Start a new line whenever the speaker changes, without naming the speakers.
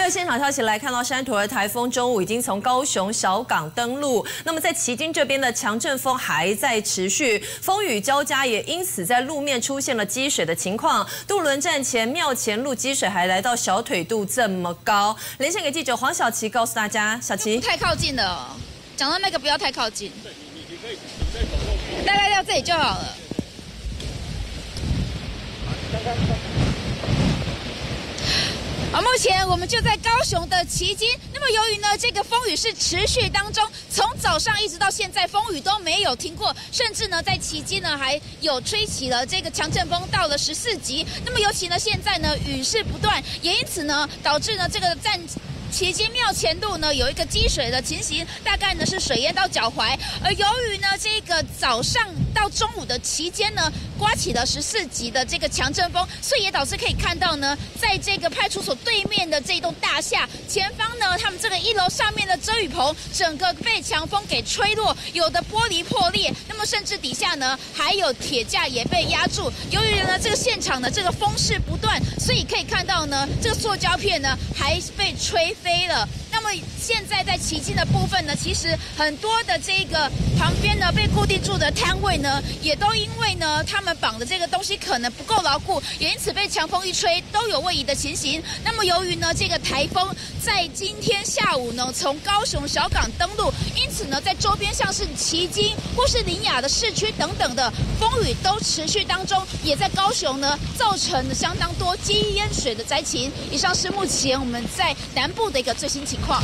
有现场消息来看到，山陀儿台风中午已经从高雄小港登陆。那么在旗津这边的强阵风还在持续，风雨交加，也因此在路面出现了积水的情况。渡轮站前庙前路积水还来到小腿肚这么高。连线给记者黄小琪告诉大家，小琪
太靠近了，讲到那个不要太靠近，大概到这里就好了。 好，目前我们就在高雄的旗津。那么由于呢，这个风雨是持续当中，从早上一直到现在，风雨都没有停过，甚至呢，在旗津呢还有吹起了这个强阵风，到了14级。那么尤其呢，现在呢雨势不断，也因此呢，导致呢这个旗津庙前路呢有一个积水的情形，大概呢是水淹到脚踝。而由于呢这个早上到中午的期间呢，刮起了14级的这个强阵风，所以也导致可以看到呢，在这个派出所对面的这栋大厦前方呢，他们这个1楼上面的遮雨棚整个被强风给吹落，有的玻璃破裂，那么甚至底下呢还有铁架也被压住。由于呢这个现场的这个风势不断，所以可以看到呢，这个塑胶片呢还被吹飞了。那么现在在旗津的部分呢，其实很多的这个旁边呢被固定住的摊位呢，也都因为呢他们绑的这个东西可能不够牢固，也因此被强风一吹都有位移的情形。那么由于呢这个台风在今天下午呢从高雄小港登陆，因此呢在周边像是旗津或是苓雅的市区等等的风雨都持续当中，也在高雄呢造成了相当多积淹水的灾情。以上是目前我们在南部的一个最新情况。